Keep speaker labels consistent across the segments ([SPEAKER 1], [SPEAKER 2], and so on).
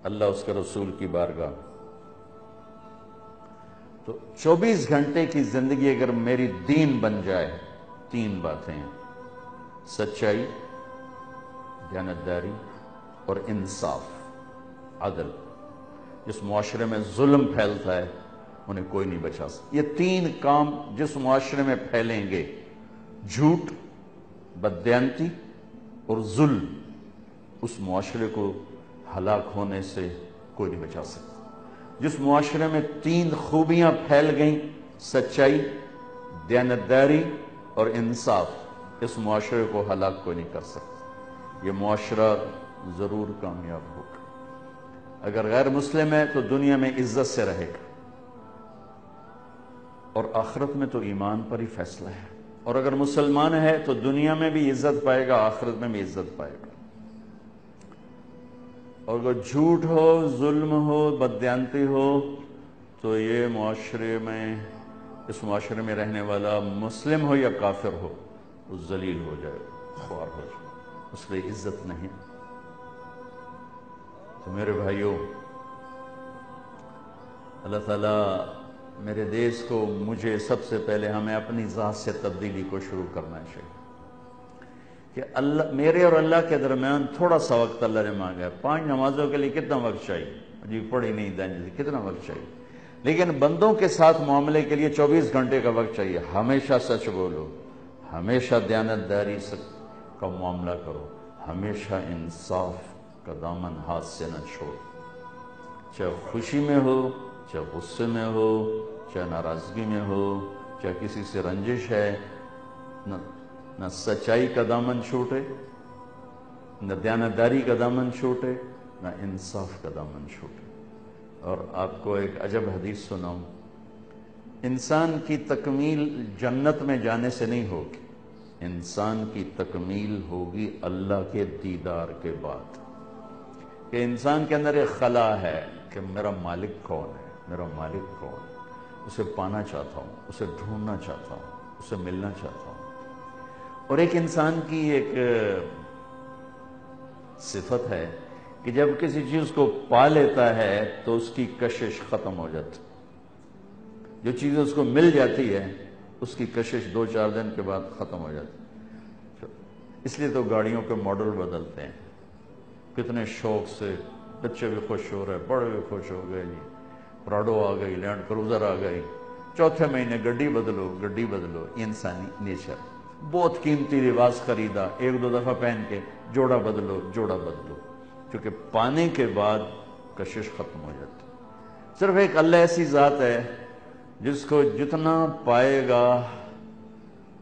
[SPEAKER 1] اللہ اس کے رسول کی بارگاہ. تو 24 گھنٹے کی زندگی اگر میری دین بن جائے، 3 باتیں ہیں: سچائی، دیانتداری اور انصاف، عدل. جس معاشرے میں ظلم پھیلتا ہے انہیں کوئی نہیں بچا سکتا. یہ 3 کام جس معاشرے میں پھیلیں گے، جھوٹ، بددیانتی اور ظلم، اس معاشرے کو ہلاک ہونے سے کوئی نہیں بچا سکتا. جس معاشرے میں 3 خوبیاں پھیل گئیں، سچائی، دیانتداری اور انصاف، اس معاشرے کو ہلاک کوئی نہیں کر سکتا. یہ معاشرہ ضرور کامیاب ہوگا. اگر غیر مسلم ہے تو دنیا میں عزت سے رہے گا، اور آخرت میں تو ایمان پر ہی فیصلہ ہے. اور اگر مسلمان ہے تو دنیا میں بھی عزت پائے گا، آخرت میں بھی عزت پائے گا. اور اگر جھوٹ ہو، ظلم ہو، بددیانتی ہو، تو یہ معاشرے میں، اس معاشرے میں رہنے والا مسلم ہو یا کافر ہو، وہ ذلیل ہو جائے، خوار ہو جائے، اس لیے عزت نہیں. تو میرے بھائیوں، اللہ تعالیٰ میرے دیش کو، مجھے سب سے پہلے ہمیں اپنی ذات سے تبدیلی کو شروع کرنا چاہیے کہ اللہ، میرے اور اللہ کے درمیان تھوڑا سا وقت اللہ نے مانگا ہے. 5 نمازوں کے لیے کتنا وقت چاہیے؟ جی پڑھی نہیں دیں، کتنا وقت چاہیے؟ لیکن بندوں کے ساتھ معاملے کے لیے 24 گھنٹے کا وقت چاہیے. ہمیشہ سچ بولو، ہمیشہ دیانتداری کا معاملہ کرو، ہمیشہ انصاف کا دامن ہاتھ سے نہ چھوڑو. چاہے خوشی میں ہو، چاہے غصے میں ہو، چاہے ناراضگی میں ہو، چاہے کسی سے رنجش ہے، نہ سچائی کا دامن چھوٹے، نہ دیانتداری کا دامن چھوٹے، نہ انصاف کا دامن چھوٹے. اور آپ کو ایک عجب حدیث سناؤں. انسان کی تکمیل جنت میں جانے سے نہیں ہوگی، انسان کی تکمیل ہوگی اللہ کے دیدار کے بعد. کہ انسان کے اندر ایک خلا ہے کہ میرا مالک کون ہے، میرا مالک کون ہے، اسے پانا چاہتا ہوں، اسے ڈھونڈنا چاہتا ہوں، اسے ملنا چاہتا ہوں. اور ایک انسان کی ایک صفت ہے کہ جب کسی چیز کو پا لیتا ہے تو اس کی کشش ختم ہو جاتی. جو چیز اس کو مل جاتی ہے اس کی کشش 2-4 دن کے بعد ختم ہو جاتی. اس لیے تو گاڑیوں کے ماڈل بدلتے ہیں. کتنے شوق سے بچے بھی خوش ہو رہے، بڑے بھی خوش ہو گئے. جی پراڈو آ گئی، لینڈ کروزر آ گئی، 4تھے مہینے گڈی بدلو، گڈی بدلو. یہ انسانی نیچر. بہت قیمتی لباس خریدا، 1-2 دفعہ پہن کے جوڑا بدلو، جوڑا بدلو. کیونکہ پانے کے بعد کشش ختم ہو جاتی. صرف ایک اللہ ایسی ذات ہے جس کو جتنا پائے گا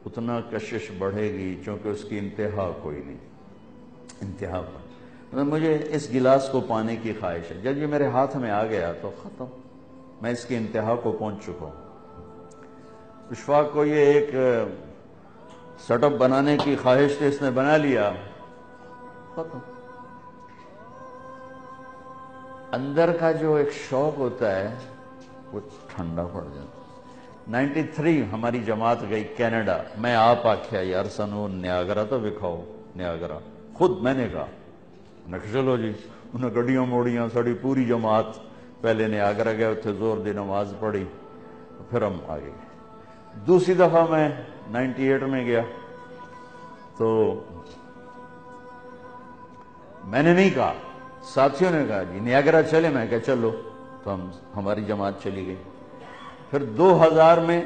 [SPEAKER 1] اتنا کشش بڑھے گی، چونکہ اس کی انتہا کوئی نہیں. انتہا پر مجھے اس گلاس کو پانے کی خواہش ہے. جب یہ میرے ہاتھ میں آ گیا تو ختم، میں اس کی انتہا کو پہنچ چکا ہوں. اشفاق کو یہ ایک سیٹ اپ بنانے کی خواہش تھی، اس نے بنا لیا، ختم. اندر کا جو ایک شوق ہوتا ہے وہ ٹھنڈا پڑ جاتا. 93 ہماری جماعت گئی کینیڈا. میں آپ آکھیا یار سنو نیاگرا تو دکھاؤ. نیاگرا خود میں نے کہا، چلو جی. انہیں گڈیاں موڑیاں، ساری پوری جماعت پہلے نیاگرا گئے، اتنے زور دی نماز پڑھی، پھر ہم آگے. دوسری دفعہ میں 98 میں گیا تو میں نے نہیں کہا، ساتھیوں نے کہا جی نیاگرا چلے. میں کہا چلو، تو ہماری جماعت چلی گئی. پھر 2000 میں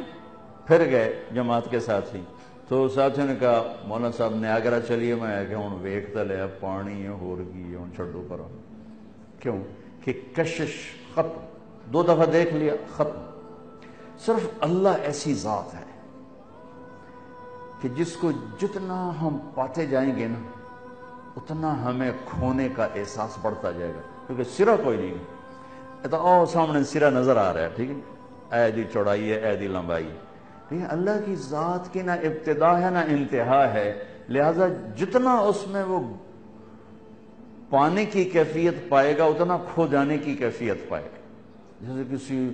[SPEAKER 1] پھر گئے جماعت کے ساتھی، تو ساتھیوں نے کہا مولانا صاحب نیاگرا چلیے. میں کہ ہوں ویک تو لیا، پانی ہے ہور گئی، ہوں چھڈو پر. کیوں کہ کشش ختم. 2 دفعہ دیکھ لیا، ختم. صرف اللہ ایسی ذات ہے کہ جس کو جتنا ہم پاتے جائیں گے نا اتنا ہمیں کھونے کا احساس بڑھتا جائے گا. کیونکہ سرا کوئی نہیں. تو سامنے سرا نظر آ رہا ہے، ٹھیک ہے، اے دی چوڑائی ہے، اے دی لمبائی. لیکن اللہ کی ذات کی نہ ابتدا ہے نہ انتہا ہے، لہذا جتنا اس میں وہ پانے کی کیفیت پائے گا اتنا کھو جانے کی کیفیت پائے گا. جیسے کسی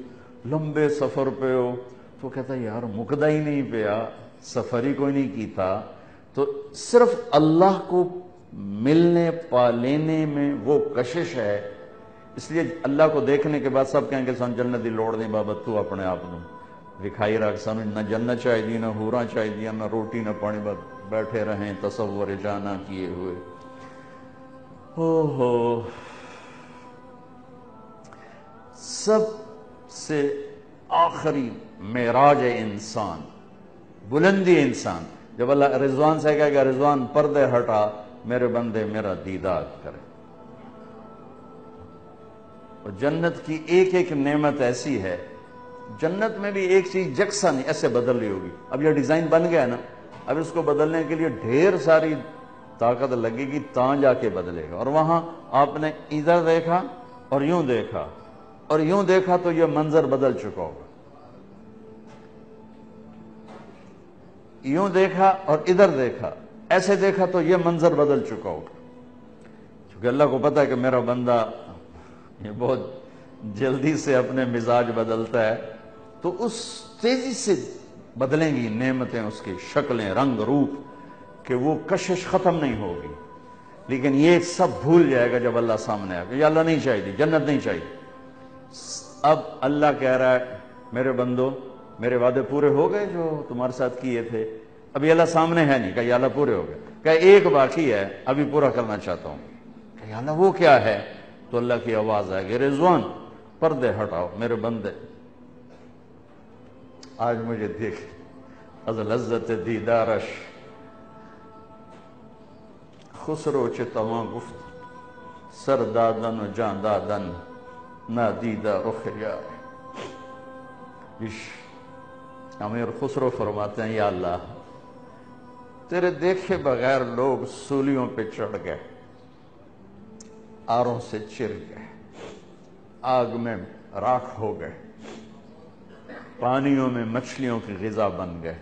[SPEAKER 1] لمبے سفر پہ ہو تو کہتا ہے یار مکدا ہی نہیں پیا، سفر ہی کوئی نہیں کی تھا. تو صرف اللہ کو ملنے پا لینے میں وہ کشش ہے اس لیے اللہ کو دیکھنے کے بعد سب کہیں کہ سن جنت دی لوڑ نہیں بابا تو اپنے آپ کو دکھائی رکھ، سانو نہ جنت چاہیے نہ حوراں چاہیے نہ روٹی نہ پانی، بس بیٹھے رہیں تصور جانا کیے ہوئے۔ ہو سب سے آخری معراج انسان، بلندی انسان، جب اللہ رضوان سے کہے گا رضوان پردے ہٹا میرے بندے میرا دیدار کرے۔ اور جنت کی ایک ایک نعمت ایسی ہے، جنت میں بھی ایک چیز یکساں نہیں، ایسے بدل رہی ہوگی۔ اب یہ ڈیزائن بن گیا نا، اب اس کو بدلنے کے لیے ڈھیر ساری طاقت لگے گی تاں جا کے بدلے گا۔ اور وہاں آپ نے ادھر دیکھا اور یوں دیکھا اور یوں دیکھا تو یہ منظر بدل چکا ہوگا، یوں دیکھا اور ادھر دیکھا، ایسے دیکھا تو یہ منظر بدل چکا ہوگا، کیونکہ اللہ کو پتا ہے کہ میرا بندہ یہ بہت جلدی سے اپنے مزاج بدلتا ہے، تو اس تیزی سے بدلیں گی نعمتیں، اس کی شکلیں، رنگ، روپ، کہ وہ کشش ختم نہیں ہوگی۔ لیکن یہ سب بھول جائے گا جب اللہ سامنے آئے گا، یہ اللہ نہیں چاہیے، جنت نہیں چاہیے۔ اب اللہ کہہ رہا ہے میرے بندو میرے وعدے پورے ہو گئے جو تمہارے ساتھ کیے تھے؟ ابھی اللہ سامنے ہے نہیں، کہ یا اللہ پورے ہو گئے، کہ ایک باقی ہے ابھی پورا کرنا چاہتا ہوں، کہ یا اللہ وہ کیا ہے؟ تو اللہ کی آواز آئے گی رضوان پردے ہٹاؤ میرے بندے، آج مجھے دیکھ از لذت دیدارش خسرو چتواں گفت سر دادن و جان دادن نادیدہ رخ یار۔ امیر خسرو فرماتے ہیں یا اللہ تیرے دیکھے بغیر لوگ سولیوں پہ چڑھ گئے، آروں سے چر گئے، آگ میں راکھ ہو گئے، پانیوں میں مچھلیوں کی غذا بن گئے،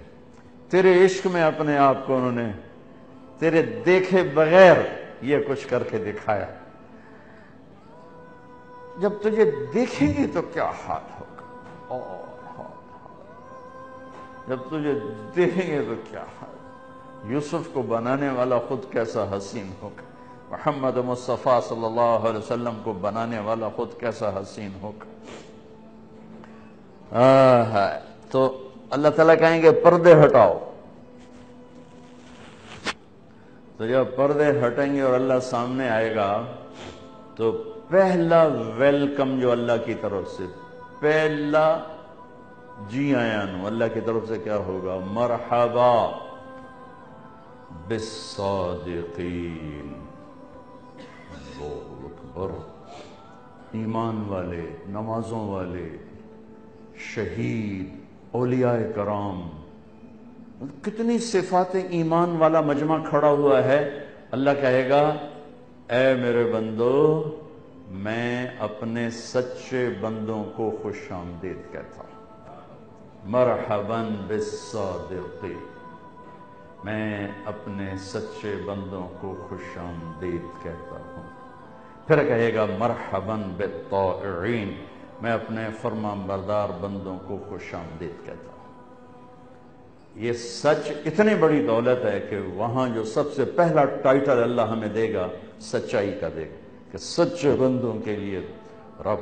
[SPEAKER 1] تیرے عشق میں اپنے آپ کو انہوں نے تیرے دیکھے بغیر یہ کچھ کر کے دکھایا۔ جب تجھے دیکھیں گے تو کیا حال ہوگا، جب تجھے دیکھیں گے تو کیا حال۔ یوسف کو بنانے والا خود کیسا حسین ہوگا، محمد مصطفیٰ صلی اللہ علیہ وسلم کو بنانے والا خود کیسا حسین ہوگا۔ تو اللہ تعالیٰ کہیں گے پردے ہٹاؤ، تو جب پردے ہٹیں گے اور اللہ سامنے آئے گا تو پہلا ویلکم جو اللہ کی طرف سے، پہلا جی آیا نو اللہ کی طرف سے کیا ہوگا؟ مرحبا بالصادقین، اللہ اکبر، ایمان والے، نمازوں والے، شہید، اولیاء کرام، کتنی صفاتیں ایمان والا مجمع کھڑا ہوا ہے۔ اللہ کہے گا اے میرے بندو میں اپنے سچے بندوں کو خوش آمدید کہتا ہوں، مرحباً بالصادقین، میں اپنے سچے بندوں کو خوش آمدید کہتا ہوں۔ پھر کہے گا مرحباً بالطائعین، میں اپنے فرمان بردار بندوں کو خوش آمدید کہتا ہوں۔ یہ سچ اتنی بڑی دولت ہے کہ وہاں جو سب سے پہلا ٹائٹل اللہ ہمیں دے گا سچائی کا دے گا، کہ سچے بندوں کے لیے رب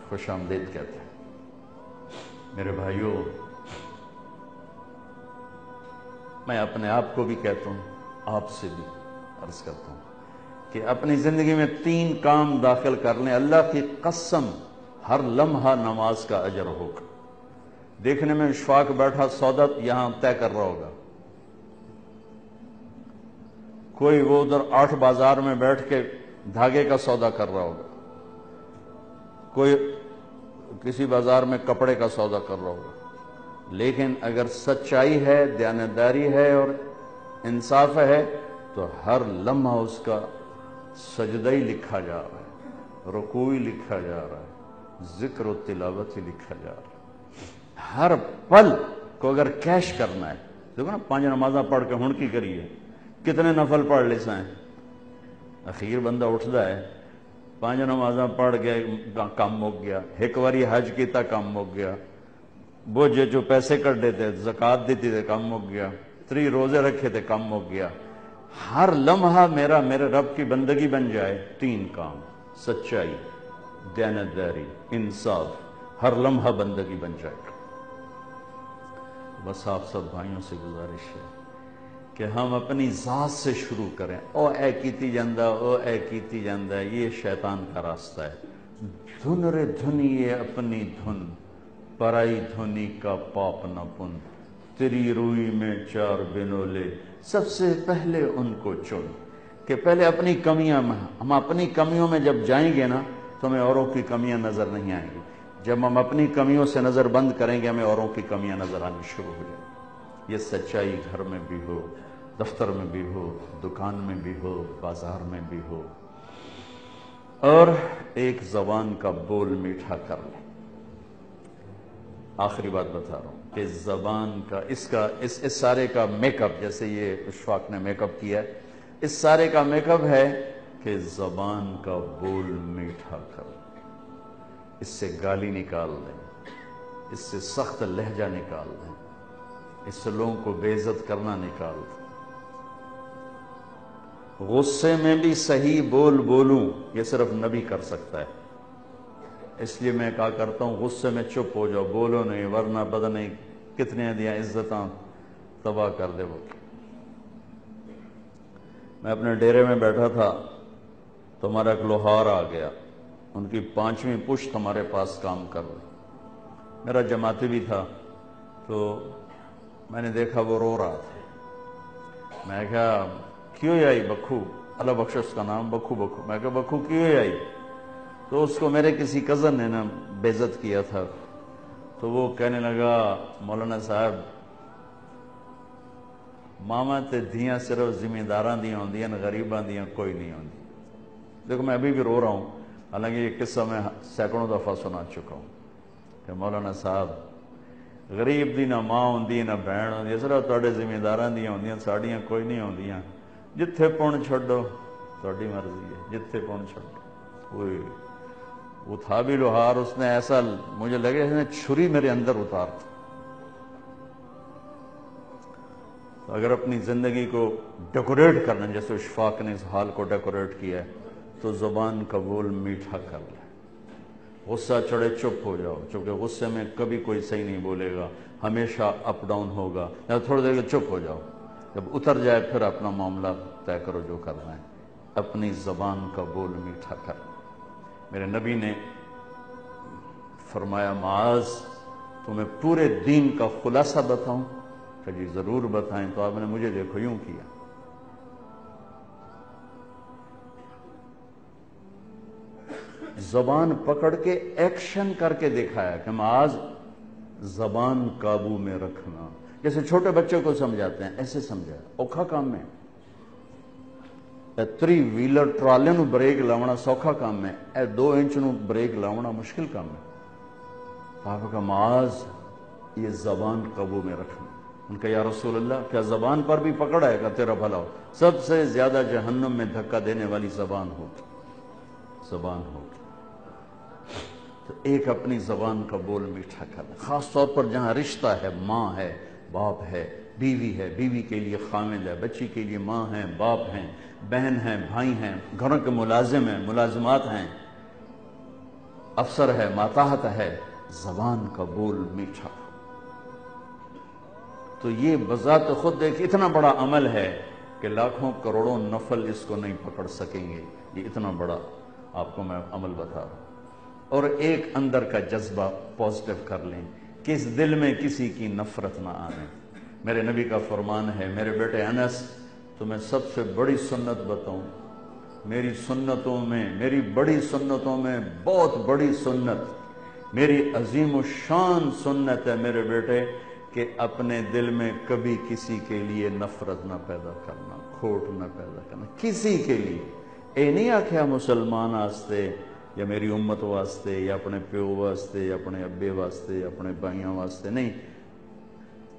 [SPEAKER 1] خوش آمدید کہتا ہے۔ میرے بھائیوں، میں اپنے آپ کو بھی کہتا ہوں، آپ سے بھی عرض کرتا ہوں کہ اپنی زندگی میں 3 کام داخل کر لیں، اللہ کی قسم ہر لمحہ نماز کا اجر ہوگا۔ دیکھنے میں اشفاق بیٹھا سودا یہاں طے کر رہا ہوگا، کوئی وہ ادھر 8 بازار میں بیٹھ کے دھاگے کا سودا کر رہا ہوگا، کوئی کسی بازار میں کپڑے کا سودا کر رہا ہوگا، لیکن اگر سچائی ہے، دیانتداری ہے اور انصاف ہے تو ہر لمحہ اس کا سجدہ ہی لکھا جا رہا ہے، رکوع ہی لکھا جا رہا ہے، ذکر و تلاوت ہی لکھا جا رہا ہے۔ ہر پل کو اگر کیش کرنا ہے، دیکھو نا 5 نمازاں پڑھ کے ہن کی کریے، کتنے نفل پڑھ لے سائیں، اخیر بندہ اٹھتا ہے 5 نمازاں پڑھ کے کام مک گیا، ایک واری حج کیتا کام مک گیا، وہ جو پیسے کٹے تھے زکوٰۃ دیتی تھے کام مک گیا، 3 روزے رکھے تھے کام مک گیا۔ ہر لمحہ میرے رب کی بندگی بن جائے، 3 کام، سچائی، دیانتداری، انصاف ہر لمحہ بندگی بن جائے گا۔ بس آپ سب بھائیوں سے گزارش ہے کہ ہم اپنی ذات سے شروع کریں۔ او اے کیتی جاندہ، او اے کیتی جاندہ، یہ شیطان کا راستہ ہے۔ دھن رے دھنیے اپنی دھن، پرائی دھنی کا پاپ نہ پن، تیری روئی میں چار بنولے، سب سے پہلے ان کو چن۔ کہ پہلے اپنی کمیاں میں، ہم اپنی کمیوں میں جب جائیں گے نا تو ہمیں اوروں کی کمیاں نظر نہیں آئیں گی۔ جب ہم اپنی کمیوں سے نظر بند کریں گے ہمیں اوروں کی کمیاں نظر آنی شروع ہو جائیں گی۔ یہ سچائی گھر میں بھی ہو، دفتر میں بھی ہو، دکان میں بھی ہو، بازار میں بھی ہو۔ اور ایک زبان کا بول میٹھا کر لیں۔ آخری بات بتا رہا ہوں کہ زبان کا اس سارے کا میک اپ، جیسے یہ اشفاق نے میک اپ کیا ہے، اس سارے کا میک اپ ہے کہ زبان کا بول میٹھا کر لیں۔ اس سے گالی نکال دیں، اس سے سخت لہجہ نکال دیں، اس سے لوگوں کو بے عزت کرنا نکال دیں۔ غصے میں بھی صحیح بول بولوں، یہ صرف نبی کر سکتا ہے۔ اس لیے میں کہا کرتا ہوں غصے میں چپ ہو جاؤ، بولو نہیں، ورنہ پتہ نہیں کتنے دیا عزتاں تباہ کر دے وہ۔ میں اپنے ڈیرے میں بیٹھا تھا تو ہمارا ایک لوہار آ گیا، ان کی 5ویں پشت ہمارے پاس کام کر رہی، میرا جماعتی بھی تھا، تو میں نے دیکھا وہ رو رہا تھا۔ میں کہا کیوں آئی بکھو، اللہ بخش اس کا نام بکھو بکھو، میں کہا بکھو کیوں آئی؟ تو اس کو میرے کسی کزن نے نا بے عزت کیا تھا، تو وہ کہنے لگا مولانا صاحب ماما تے دھیاں صرف زمینداراں دیاں ہوندیاں، غریباں دیاں کوئی نہیں ہوندی۔ دیکھو میں ابھی بھی رو رہا ہوں، حالانکہ یہ قصہ میں سینکڑوں دفعہ سنا چکا ہوں کہ مولانا صاحب غریب دی نہ ماں ہوندی نہ بہن ہوندی، صرف تواڈے زمینداراں دیاں ہوندیاں، ساڈیاں کوئی نہیں ہوندیاں۔ جتھے پون چھڈو تواڈی مرضی ہے، جتھے پون چھڈو۔ وہ تھا بھی لوہار، اس نے ایسا مجھے لگے اس نے چھری میرے اندر اتار تھا۔ اگر اپنی زندگی کو ڈیکوریٹ کرنا، جیسے اشفاق نے اس حال کو ڈیکوریٹ کیا ہے، تو زبان کا بول میٹھا کر لیں۔ غصہ چڑھے چپ ہو جاؤ، چونکہ غصے میں کبھی کوئی صحیح نہیں بولے گا، ہمیشہ اپ ڈاؤن ہوگا، یا تھوڑی دیر کے چپ ہو جاؤ، جب اتر جائے پھر اپنا معاملہ طے کرو جو کرنا ہے۔ اپنی زبان کا بول میٹھا کر۔ میرے نبی نے فرمایا معاذ تمہیں پورے دین کا خلاصہ بتاؤں؟ کہ جی ضرور بتائیں۔ تو آپ نے مجھے دیکھو یوں کیا، زبان پکڑ کے ایکشن کر کے دکھایا کہ معاذ زبان قابو میں رکھنا، جیسے چھوٹے بچے کو سمجھاتے ہیں ایسے سمجھایا۔ اوکھا کام ہے، 3 ویلر ٹرالے نو بریک لاؤنا سوکھا کام ہے، 2 انچ نو بریک لاؤنا مشکل کام ہے۔ آپ کا معاذ یہ زبان قابو میں رکھنا۔ ان کا یا رسول اللہ کیا زبان پر بھی پکڑ آئے گا؟ تیرا بھلا ہو، سب سے زیادہ جہنم میں دھکا دینے والی زبان ہوگی، زبان ہوگی۔ تو ایک اپنی زبان کا بول میٹھا کرنا، خاص طور پر جہاں رشتہ ہے، ماں ہے، باپ ہے، بیوی ہے، بیوی کے لیے خامد ہے، بچی کے لیے ماں ہیں، باپ ہیں، بہن ہیں، بھائی ہیں، گھروں کے ملازم ہیں، ملازمات ہیں، افسر ہے، ماتحت ہے، زبان کا بول میٹھا۔ تو یہ بذات خود ایک اتنا بڑا عمل ہے کہ لاکھوں کروڑوں نفل اس کو نہیں پکڑ سکیں گے۔ یہ اتنا بڑا آپ کو میں عمل بتا رہا ہوں۔ اور ایک اندر کا جذبہ پازیٹیو کر لیں کہ اس دل میں کسی کی نفرت نہ آنے۔ میرے نبی کا فرمان ہے، میرے بیٹے انس تمہیں سب سے بڑی سنت بتاؤں؟ میری سنتوں میں، میری بڑی سنتوں میں بہت بڑی سنت، میری عظیم الشان سنت ہے میرے بیٹے کہ اپنے دل میں کبھی کسی کے لیے نفرت نہ پیدا کرنا، کھوٹ نہ پیدا کرنا کسی کے لیے۔ اے نہیں آکھیا مسلمان واسطے یا میری امت واسطے یا اپنے پیو واسطے یا اپنے ابے واسطے یا اپنے بھائیوں واسطے، نہیں۔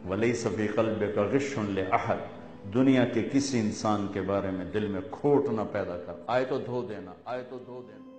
[SPEAKER 1] وَلَيْسَ فِي قَلْبِكَ غِشٌّ لِأَحَدٍ، دنیا کے کسی انسان کے بارے میں دل میں کھوٹ نہ پیدا کر، آئے تو دھو دینا، آئے تو دھو دینا۔